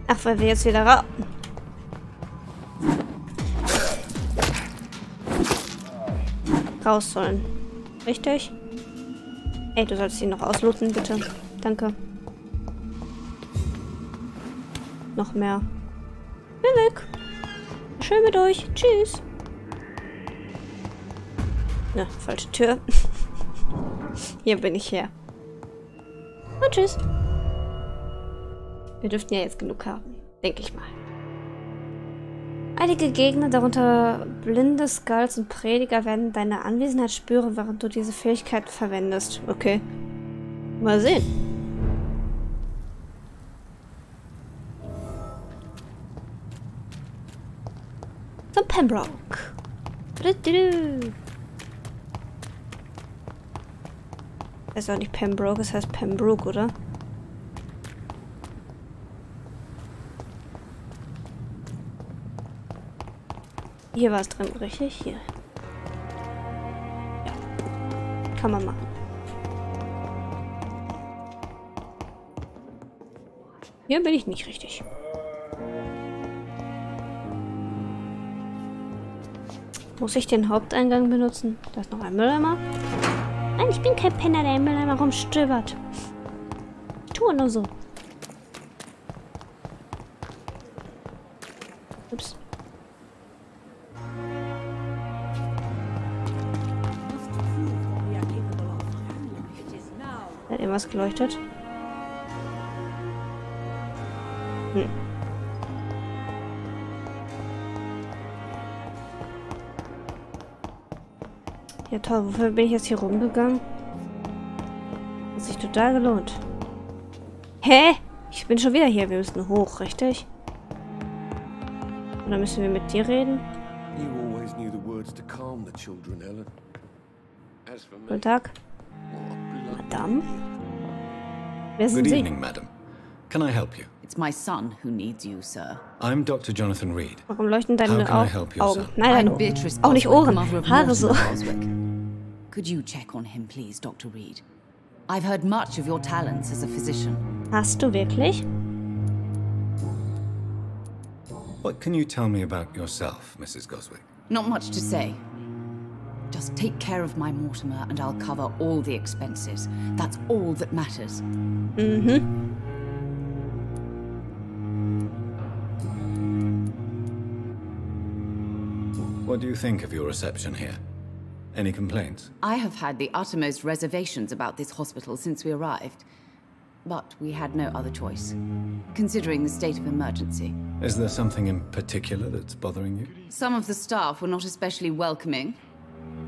Ach, weil wir jetzt wieder raus sollen. Richtig? Ey, du sollst ihn noch auslooten, bitte. Danke. Noch mehr. Bin weg. Schön mit euch. Tschüss. Na, falsche Tür. Hier bin ich her. Und tschüss. Wir dürften ja jetzt genug haben. Denke ich mal. Einige Gegner, darunter blinde Skulls und Prediger, werden deine Anwesenheit spüren, während du diese Fähigkeit verwendest. Okay. Mal sehen. Zum Pembroke. Das ist auch nicht Pembroke, das heißt Pembroke, oder? Hier war es drin, richtig? Hier. Ja. Kann man machen. Hier bin ich nicht richtig. Muss ich den Haupteingang benutzen? Da ist noch ein Mülleimer. Nein, ich bin kein Penner, der im Mülleimer rumstöbert. Ich tue nur so. Ups. Hat irgendwas geleuchtet? Hm. Ja toll, wofür bin ich jetzt hier rumgegangen? Hat sich total gelohnt. Hä? Ich bin schon wieder hier. Wir müssen hoch, richtig? Oder müssen wir mit dir reden? Guten Tag. Madame? Wer sind Good Sie? evening, madam. Can I help you? It's my son who needs you, sir. I'm Dr. Jonathan Reed. Warum leuchten deine How can I help you, Augen? sir? Nein, I'm Beatrice auch nicht Boswick, Ohren. mother of Haare so. Mortimer Boswick. Could you check on him, please, Dr. Reed? I've heard much of your talents as a physician. Hast du wirklich? What can you tell me about yourself, Mrs. Goswick? Not much to say. Just take care of my Mortimer and I'll cover all the expenses. That's all that matters. Mhm. What do you think of your reception here? Any complaints? I have had the uttermost reservations about this hospital since we arrived. But we had no other choice, considering the state of emergency. Is there something in particular that's bothering you? Some of the staff were not especially welcoming.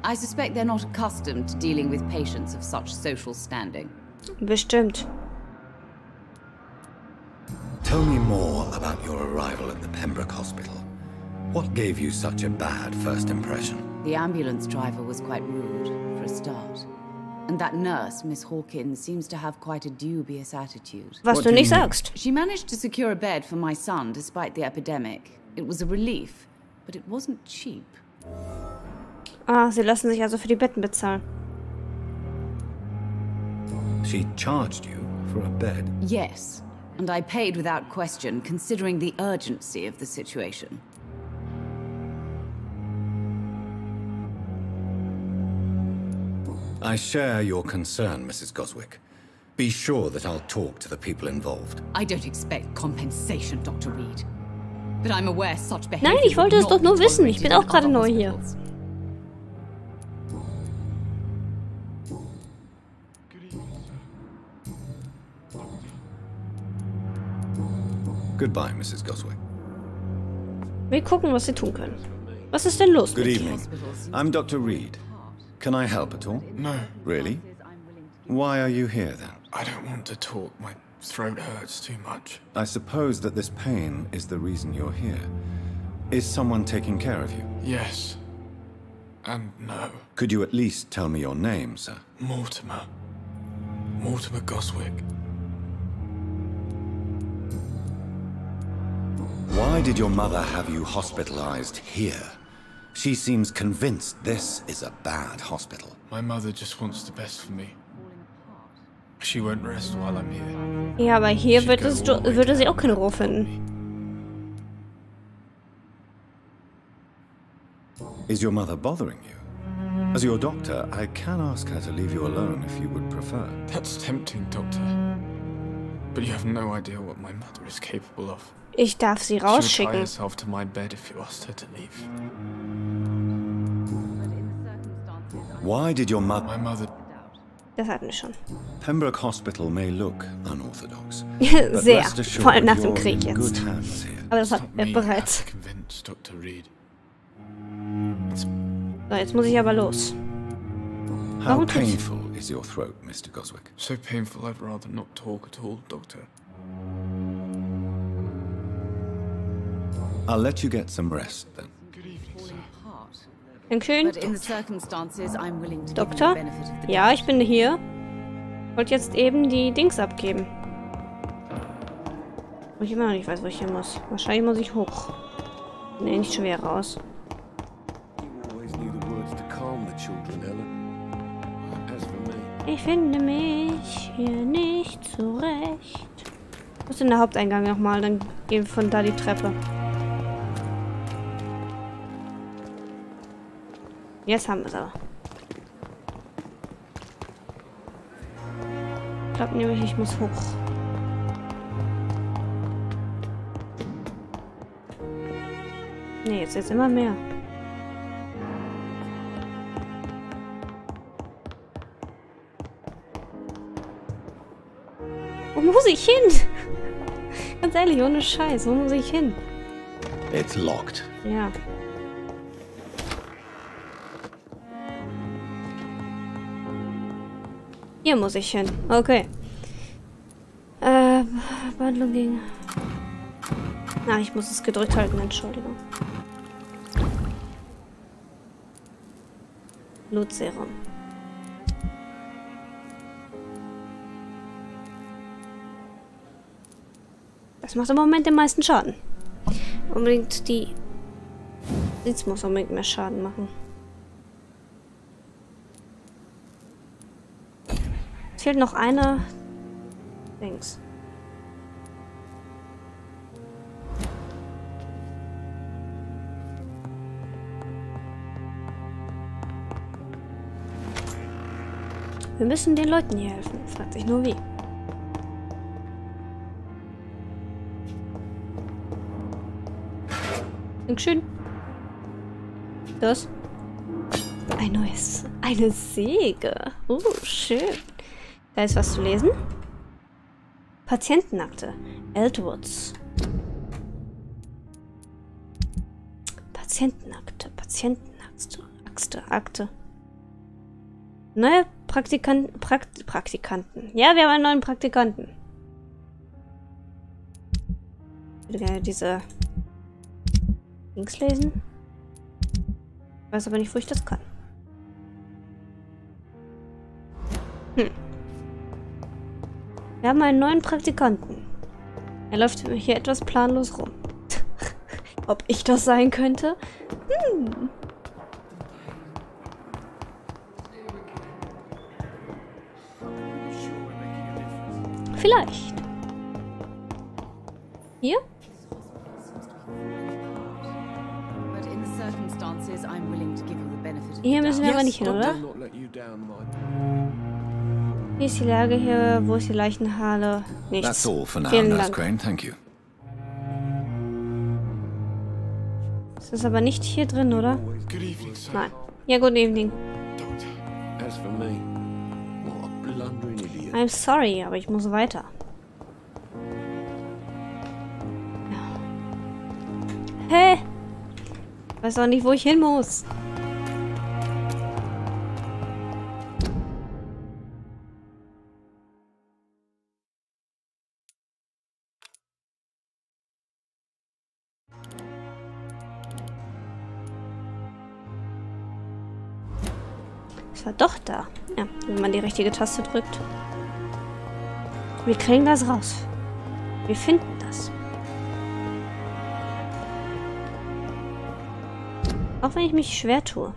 I suspect they're not accustomed to dealing with patients of such social standing. Bestimmt. Tell me more about your arrival at the Pembroke Hospital. What gave you such a bad first impression? The ambulance driver was quite rude, for a start. And that nurse, Miss Hawkins, seems to have quite a dubious attitude. Was What du do nicht you mean? sagst. She managed to secure a bed for my son despite the epidemic. It was a relief, but it wasn't cheap. Ah, sie lassen sich also für die Betten bezahlen. She charged you for a bed? Yes, and I paid without question, considering the urgency of the situation. I share your concern, Mrs. Goswick. Be sure that I'll talk to the people involved. I don't expect compensation, Dr. Reed. But I'm aware such behavior Nein, ich wollte es would doch not nur be wissen. Ich bin auch tolerated in gerade other neu hier. hospitals. Goodbye, Mrs. Goswick. Wir gucken, was sie tun können. Was ist denn los? Good mit dir? evening. I'm Dr. Reed. Can I help at all? No, Really? Why are you here then? I don't want to talk. My throat hurts too much. I suppose that this pain is the reason you're here. Is someone taking care of you? Yes. And no. Could you at least tell me your name, sir? Mortimer. Mortimer Goswick. Why did your mother have you hospitalized here? She seems convinced this is a bad hospital. My mother just wants the best for me. She won't rest while I'm here. Ja, aber hier würde sie auch keine Ruhe finden. Is your mother bothering you? As your doctor, I can ask her to leave you alone if you would prefer. That's tempting, Doctor. But you have no idea what my mother is capable of. Ich darf sie She would tie rausschicken. herself to my bed if you asked her to leave. Why did your My mother... Das hatten wir schon. Pembroke Hospital may look unorthodox, but Sehr. rest assured Vor allem nach you're dem Krieg in jetzt. good hands here. Aber das It's hatten not wir me you have bereits. to convince Dr. Reed. So, jetzt muss ich aber los. How Warum tut- painful is your throat, Mr. Goswick? So painful I'd rather not talk at all, Doctor. I'll let you get some rest then. Good evening, sir. Dankeschön. But in the circumstances, I'm willing to give you Doktor? the benefit of the Ja, doubt. ich bin hier. Wollte jetzt eben die Dings abgeben. Wo ich immer noch nicht weiß, wo ich hin muss. Wahrscheinlich muss ich hoch. Nee, nicht schon wieder raus. Ich finde mich hier nicht zurecht. Wo ist denn der Haupteingang nochmal? Dann gehen wir von da die Treppe. Jetzt haben wir es aber. Ich glaube nämlich, ich muss hoch. Nee, jetzt immer mehr. Wo muss ich hin? Ganz ehrlich, ohne Scheiß, wo muss ich hin? It's locked. Ja. Hier muss ich hin. Okay. Behandlung gegen... Ah, ich muss es gedrückt halten, Entschuldigung. Blutserum. Das macht im Moment den meisten Schaden. Unbedingt die... Jetzt muss unbedingt mehr Schaden machen. Es fehlt noch eine... Dings. Wir müssen den Leuten hier helfen. Fragt sich nur wie. Dankeschön. Das? Ein neues. Eine Säge. Oh, schön. Da ist was zu lesen. Patientenakte. Eltwoods. Patientenakte. Akte. Neue Praktikanten. Ja, wir haben einen neuen Praktikanten. Ich würde gerne diese Links lesen. Ich weiß aber nicht, wo ich das kann. Wir haben einen neuen Praktikanten. Er läuft hier etwas planlos rum. Ob ich das sein könnte? Vielleicht. Hier? But in the circumstances, I'm willing to give you the benefit of the Hier müssen wir aber nicht hin, oder? Wie ist die Lage hier? Wo ist die Leichenhalle? Nichts. That's all for now, Vielen Nurse Dank. Crane. Thank you. Das ist aber nicht hier drin, oder? Good evening, sir. Nein. Ja, good evening. Doctor. As for me, what a blundering idiot. I'm sorry, aber ich muss weiter. Hä? Ich weiß auch nicht, wo ich hin muss. Es war doch da. Ja, wenn man die richtige Taste drückt. Wir kriegen das raus. Wir finden das. Auch wenn ich mich schwer tue.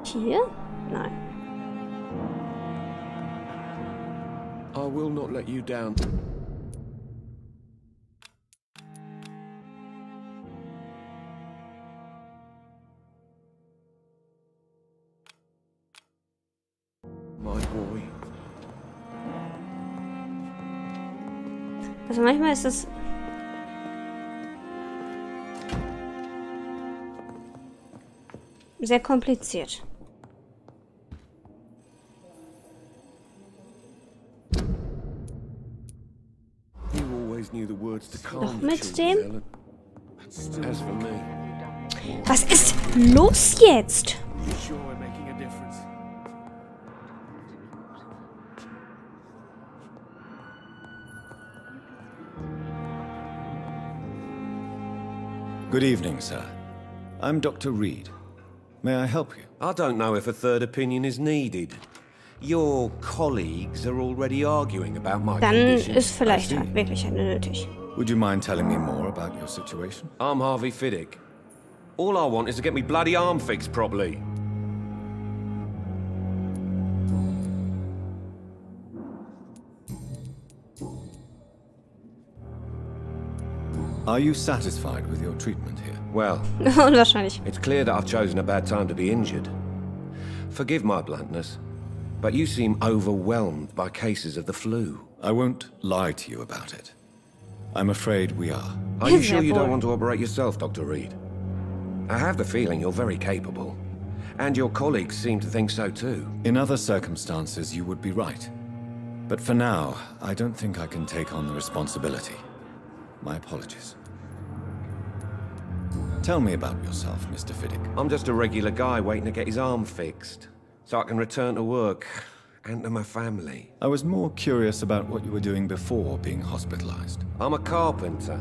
Hier? Nein. I will not let you down. Also manchmal ist es... sehr kompliziert. Noch mit dem? Was ist los jetzt? Good evening, sir. I'm Dr. Reed. May I help you? I don't know if a third opinion is needed. Your colleagues are already arguing about my Dann condition. ist vielleicht wirklich eine nötig. Would you mind telling me more about your situation? I'm Harvey Fiddick. All I want is to get me bloody arm fixed properly. Are you satisfied with your treatment here? Well, Unwahrscheinlich. it's clear that I've chosen a bad time to be injured. Forgive my bluntness, but you seem overwhelmed by cases of the flu. I won't lie to you about it. I'm afraid we are. Are you sure you don't want to operate yourself, Dr. Reed? I have the feeling you're very capable. And your colleagues seem to think so too. In other circumstances, you would be right. But for now, I don't think I can take on the responsibility. My apologies. Tell me about yourself, Mr. Fiddick. I'm just a regular guy waiting to get his arm fixed, so I can return to work and to my family. I was more curious about what you were doing before being hospitalized. I'm a carpenter,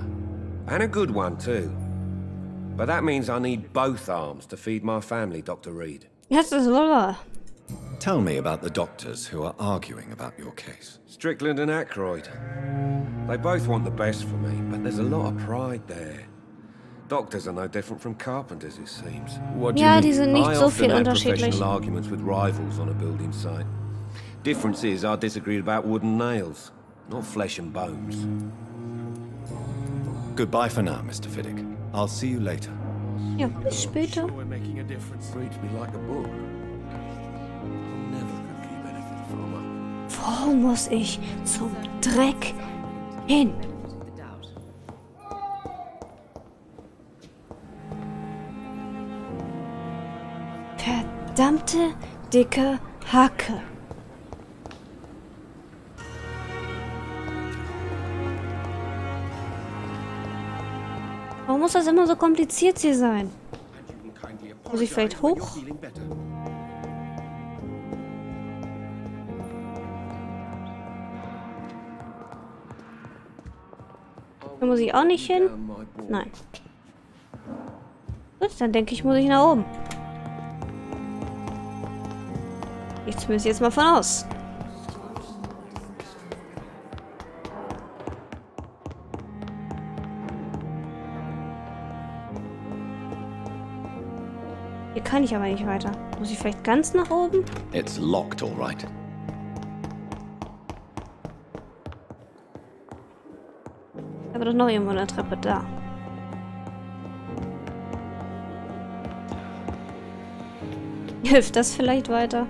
and a good one too. But that means I need both arms to feed my family, Dr. Reed. Das ist wohl wahr. Tell me about the doctors who are arguing about your case. Strickland and Aykroyd. They both want the best for me, but there's a lot of pride there. Doctors are no different from carpenters, it seems. What do you Ja, mean? die sind nicht I so often viel had unterschiedlich. professional arguments with rivals on a building site. Difference is I disagreed about wooden nails, not flesh and bones. Goodbye for now, Mr. Fiddick. I'll see you later. Ja, bis später. We're making a difference. Reads me like a book. I'm never gonna keep anything from her. Wo muss ich zum Dreck hin? Verdammte dicke Hacke. Warum muss das immer so kompliziert hier sein? Muss ich vielleicht hoch? Da muss ich auch nicht hin? Nein. Gut, dann denke ich, muss ich nach oben. Ich zumindest jetzt mal von aus. Hier kann ich aber nicht weiter. Muss ich vielleicht ganz nach oben? It's locked, all right. Aber doch noch irgendwo eine Treppe da. Hilft das vielleicht weiter?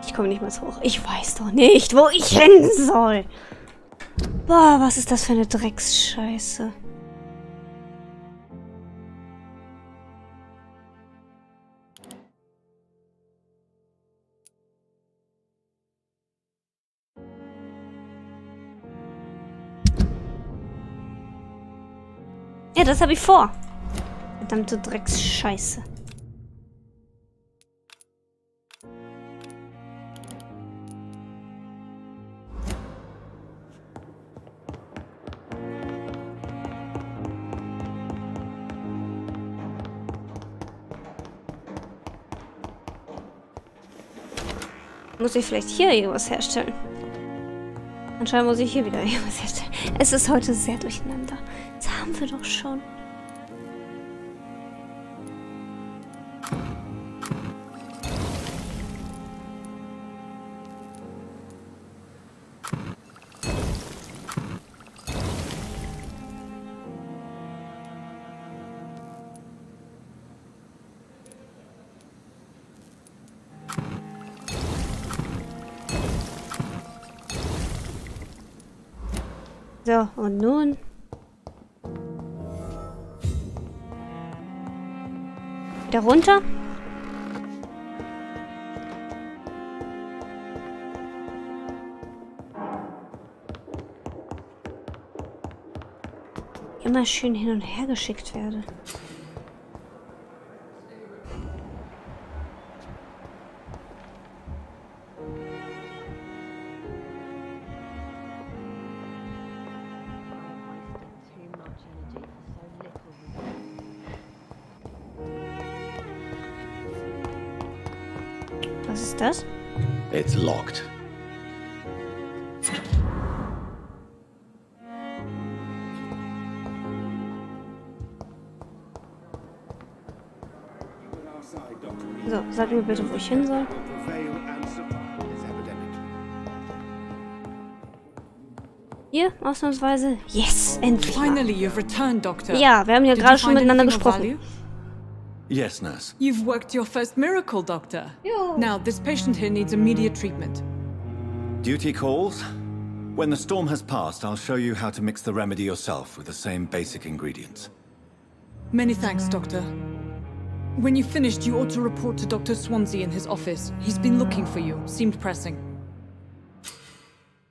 Ich komme nicht mal so hoch. Ich weiß doch nicht, wo ich hin soll. Boah, was ist das für eine Drecksscheiße. Ja, das habe ich vor. Verdammte Drecksscheiße. Muss ich vielleicht hier irgendwas herstellen? Anscheinend muss ich hier wieder irgendwas herstellen. Es ist heute sehr durcheinander. Das haben wir doch schon. So, und nun? Wieder runter? Immer schön hin und her geschickt werde. Was ist das? It's locked. So, sag mir bitte, wo ich hin soll. Hier, ausnahmsweise. Yes, endlich mal. Finally, you've returned, Doctor. Ja, wir haben ja Did gerade you schon find miteinander anything of gesprochen. value? Yes, nurse. You've worked your first miracle, Doctor. Jo. Now, this patient here needs immediate treatment. Duty calls. When the storm has passed, I'll show you how to mix the remedy yourself with the same basic ingredients. Many thanks, Doctor. When you finished, you ought to report to Dr. Swansea in his office. He's been looking for you. Seemed pressing.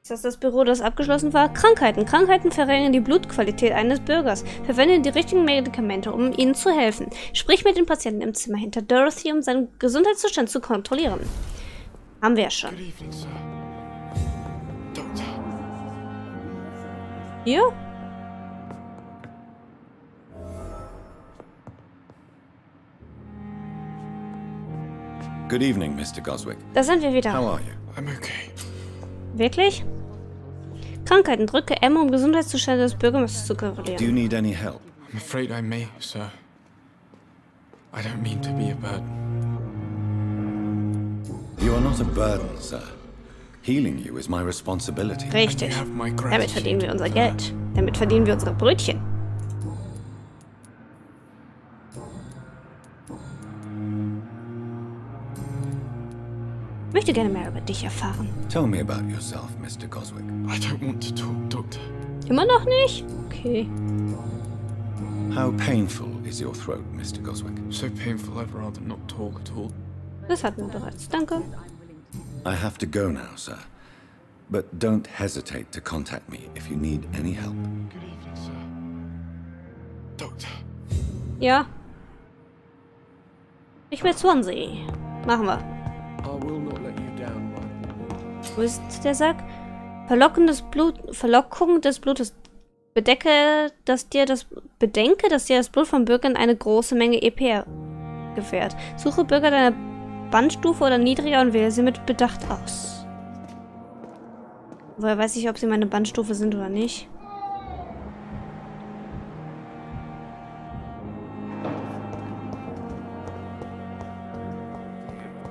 Ist das das Büro, das abgeschlossen war? Krankheiten. Krankheiten verringern die Blutqualität eines Bürgers. Verwende die richtigen Medikamente, um ihnen zu helfen. Sprich mit dem Patienten im Zimmer hinter Dorothy, um seinen Gesundheitszustand zu kontrollieren. Haben wir ja schon. Good evening, sir. Doctor. Hier? Good evening, Mr. Goswick. Da sind wir How wieder. are you? I'm okay. Wirklich? Krankheiten. Drücke M, um Gesundheitszustand des Bürgermeisters zu Do you kontrollieren. need any help? I'm afraid I may, sir. I don't mean to be a burden. You are not a burden, sir. Healing you is my responsibility. Richtig. You have my Damit gratitude verdienen wir unser for Geld. Damit verdienen wir unsere Brötchen. Ich möchte gerne mehr über dich erfahren. Tell me about yourself, Mr. Goswick. I don't want to talk, Doctor. Immer noch nicht? Okay. How painful is your throat, Mr. Goswick? So painful, I'd rather not talk at all. Das hatten wir bereits. Danke. I have to go now, sir. But don't hesitate to contact me if you need any help. Good evening, sir. Doctor. Ja. Ich will Swansea. Machen wir. I will not let you down, Michael. Wo ist der Sack? Verlockung des Blutes. Bedenke, dass dir das Blut von Bürgern eine große Menge EP gewährt. Suche Bürger deiner Bandstufe oder niedriger und wähle sie mit Bedacht aus. Woher weiß ich, ob sie meine Bandstufe sind oder nicht?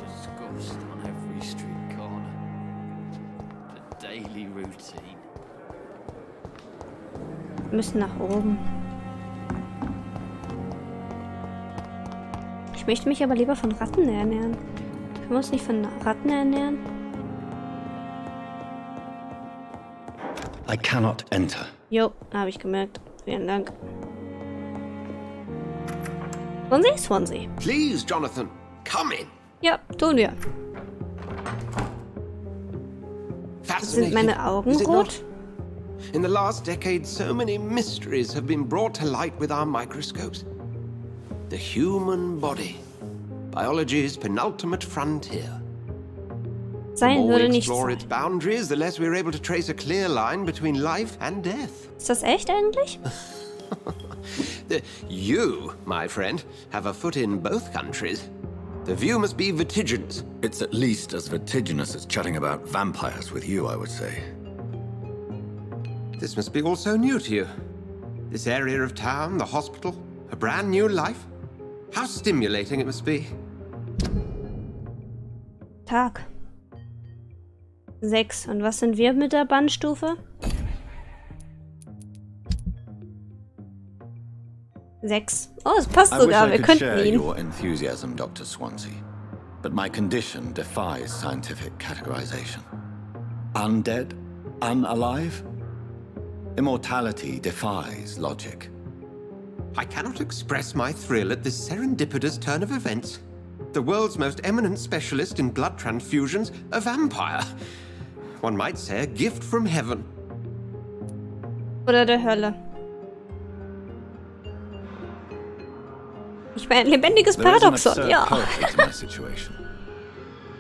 Disgust on every street corner. The daily routine. Wir müssen nach oben. Ich möchte mich aber lieber von Ratten ernähren. Können wir uns nicht von Ratten ernähren? I cannot enter. Jo, habe ich gemerkt. Vielen Dank. Swansea? Swansea. Please, Jonathan, come in. Ja, tun wir. Sind meine Augen is it rot? not? In the last decade, so many mysteries have been brought to light with our microscopes. The human body, biology's penultimate frontier. The Sein more we würde nicht explore its sein. boundaries, the less we're able to trace a clear line between life and death. Ist das echt eigentlich? You, my friend, have a foot in both countries. The view must be vertiginous. It's at least as vertiginous as chatting about vampires with you, I would say. This must be all so new to you. This area of town, the hospital, a brand new life. How stimulating it must be. Tag. 6. Und was sind wir mit der Bandstufe? 6. Oh, es passt I wish sogar. I Wir could könnten share ihn. your enthusiasm, Dr. Swansea. But my condition defies scientific categorization. Undead? Unalive? Immortality defies logic. I cannot express my thrill at this serendipitous turn of events. The world's most eminent specialist in blood transfusions, a vampire. One might say a gift from heaven. Oder der Hölle. Ich meine, ein lebendiges Paradoxon, ja.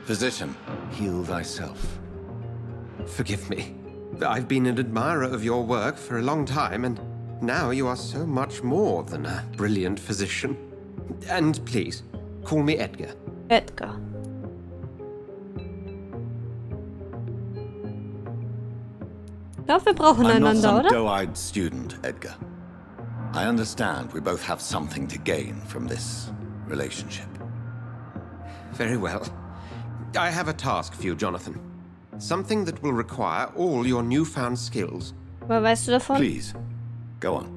Physician, heal thyself. Forgive me. I've been an admirer of your work for a long time, and now you are so much more than a brilliant physician. And please, call me Edgar. Edgar. Ich glaube, wir brauchen I'm not einander, some oder? doe-eyed student, Edgar. I understand we both have something to gain from this relationship. Very well. I have a task for you, Jonathan. Something that will require all your newfound skills. Aber weißt du davon? Please, go on.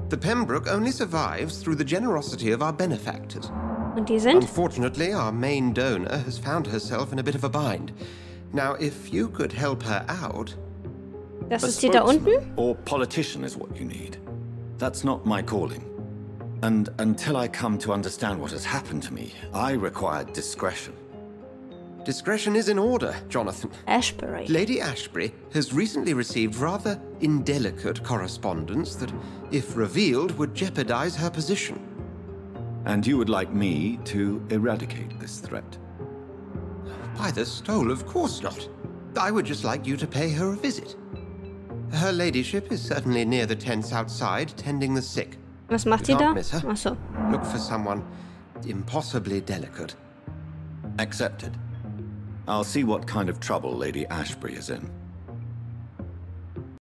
The Pembroke only survives through the generosity of our benefactors. Und die sind? Unfortunately, our main donor has found herself in a bit of a bind. Now, if you could help her out... Das A ist die da unten? spokesman or politician is what you need. That's not my calling. And until I come to understand what has happened to me, I require discretion. Discretion is in order, Jonathan. Ashbury. Lady Ashbury has recently received rather indelicate correspondence that, if revealed, would jeopardize her position. And you would like me to eradicate this threat? By the stole, of course not. I would just like you to pay her a visit. Her ladyship is certainly near the tents outside, tending the sick. Was macht Do die da? not miss her. Ach so. Look for someone impossibly delicate. Accepted. I'll see what kind of trouble Lady Ashbury is in.